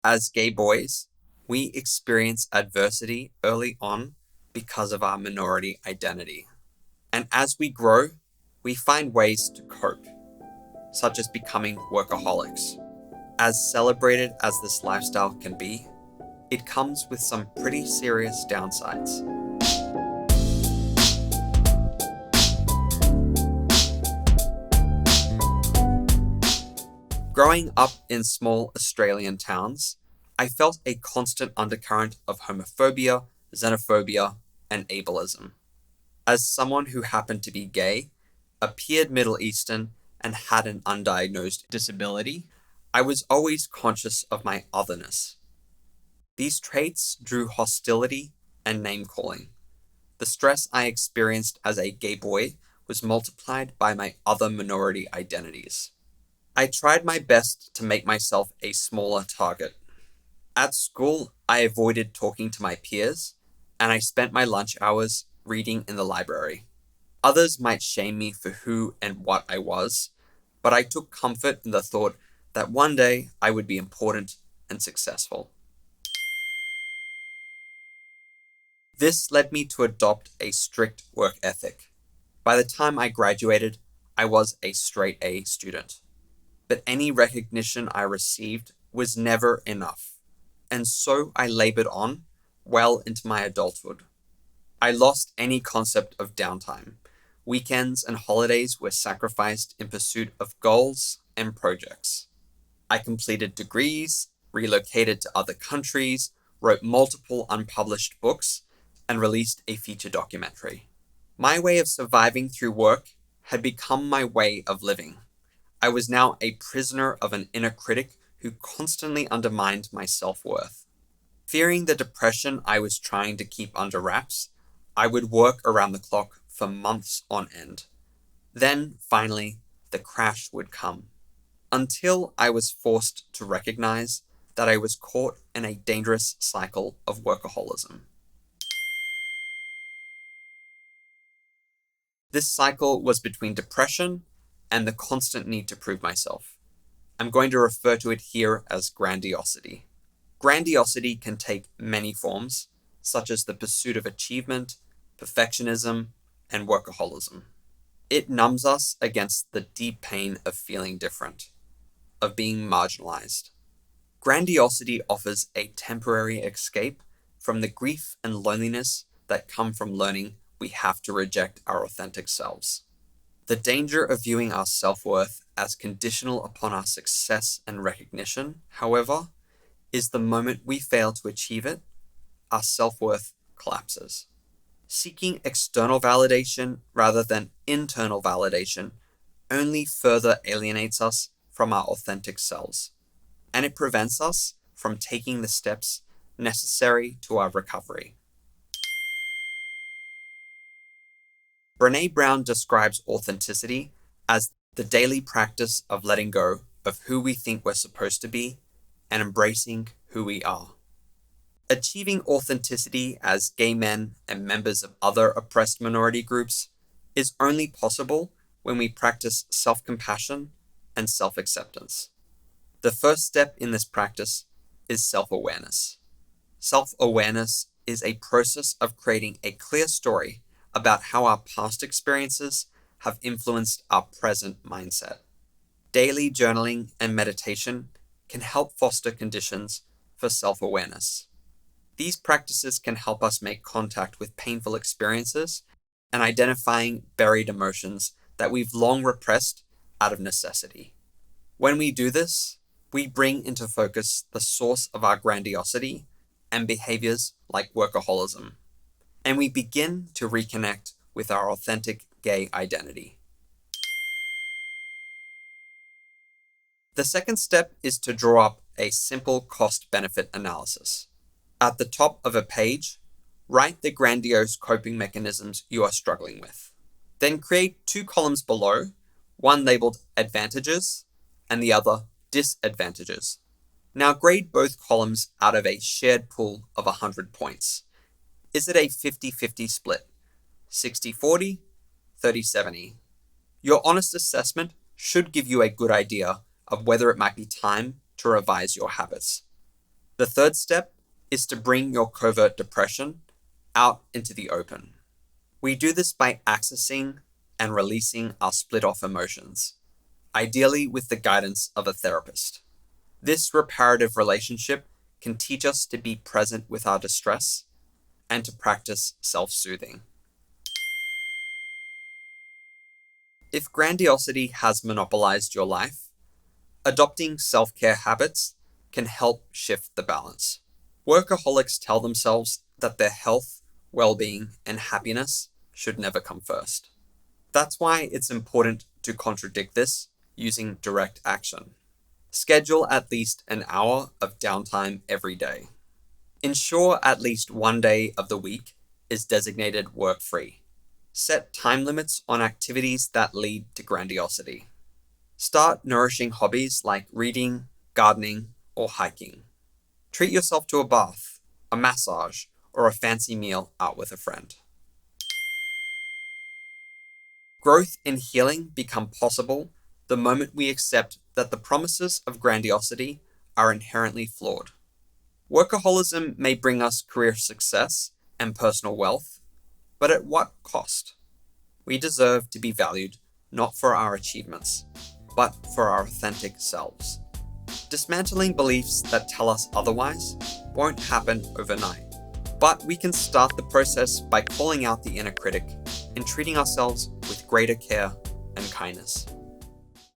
As gay boys, we experience adversity early on because of our minority identity. And as we grow, we find ways to cope, such as becoming workaholics. As celebrated as this lifestyle can be, it comes with some pretty serious downsides. Growing up in small Australian towns, I felt a constant undercurrent of homophobia, xenophobia, and ableism. As someone who happened to be gay, appeared Middle Eastern, and had an undiagnosed disability, I was always conscious of my otherness. These traits drew hostility and name-calling. The stress I experienced as a gay boy was multiplied by my other minority identities. I tried my best to make myself a smaller target. At school, I avoided talking to my peers, and I spent my lunch hours reading in the library. Others might shame me for who and what I was, but I took comfort in the thought that one day I would be important and successful. This led me to adopt a strict work ethic. By the time I graduated, I was a straight A student. But any recognition I received was never enough, and so I labored on well into my adulthood. I lost any concept of downtime. Weekends and holidays were sacrificed in pursuit of goals and projects. I completed degrees, relocated to other countries, wrote multiple unpublished books, and released a feature documentary. My way of surviving through work had become my way of living. I was now a prisoner of an inner critic who constantly undermined my self-worth. Fearing the depression I was trying to keep under wraps, I would work around the clock for months on end. Then, finally, the crash would come. Until I was forced to recognize that I was caught in a dangerous cycle of workaholism. This cycle was between depression and the constant need to prove myself. I'm going to refer to it here as grandiosity. Grandiosity can take many forms, such as the pursuit of achievement, perfectionism, and workaholism. It numbs us against the deep pain of feeling different, of being marginalized. Grandiosity offers a temporary escape from the grief and loneliness that come from learning we have to reject our authentic selves. The danger of viewing our self-worth as conditional upon our success and recognition, however, is the moment we fail to achieve it, our self-worth collapses. Seeking external validation rather than internal validation only further alienates us from our authentic selves, and it prevents us from taking the steps necessary to our recovery. Brené Brown describes authenticity as the daily practice of letting go of who we think we're supposed to be and embracing who we are. Achieving authenticity as gay men and members of other oppressed minority groups is only possible when we practice self-compassion and self-acceptance. The first step in this practice is self-awareness. Self-awareness is a process of creating a clear story about how our past experiences have influenced our present mindset. Daily journaling and meditation can help foster conditions for self-awareness. These practices can help us make contact with painful experiences and identifying buried emotions that we've long repressed out of necessity. When we do this, we bring into focus the source of our grandiosity and behaviors like workaholism, and we begin to reconnect with our authentic gay identity. The second step is to draw up a simple cost-benefit analysis. At the top of a page, write the grandiose coping mechanisms you are struggling with. Then create two columns below, one labeled advantages and the other disadvantages. Now grade both columns out of a shared pool of 100 points. Is it a 50-50 split? 60-40? 30-70? Your honest assessment should give you a good idea of whether it might be time to revise your habits. The third step is to bring your covert depression out into the open. We do this by accessing and releasing our split-off emotions, ideally with the guidance of a therapist. This reparative relationship can teach us to be present with our distress and to practice self-soothing. If grandiosity has monopolized your life, adopting self-care habits can help shift the balance. Workaholics tell themselves that their health, well-being, and happiness should never come first. That's why it's important to contradict this using direct action. Schedule at least an hour of downtime every day. Ensure at least one day of the week is designated work-free. Set time limits on activities that lead to grandiosity. Start nourishing hobbies like reading, gardening, or hiking. Treat yourself to a bath, a massage, or a fancy meal out with a friend. Growth and healing become possible the moment we accept that the promises of grandiosity are inherently flawed. Workaholism may bring us career success and personal wealth, but at what cost? We deserve to be valued not for our achievements, but for our authentic selves. Dismantling beliefs that tell us otherwise won't happen overnight, but we can start the process by calling out the inner critic and treating ourselves with greater care and kindness.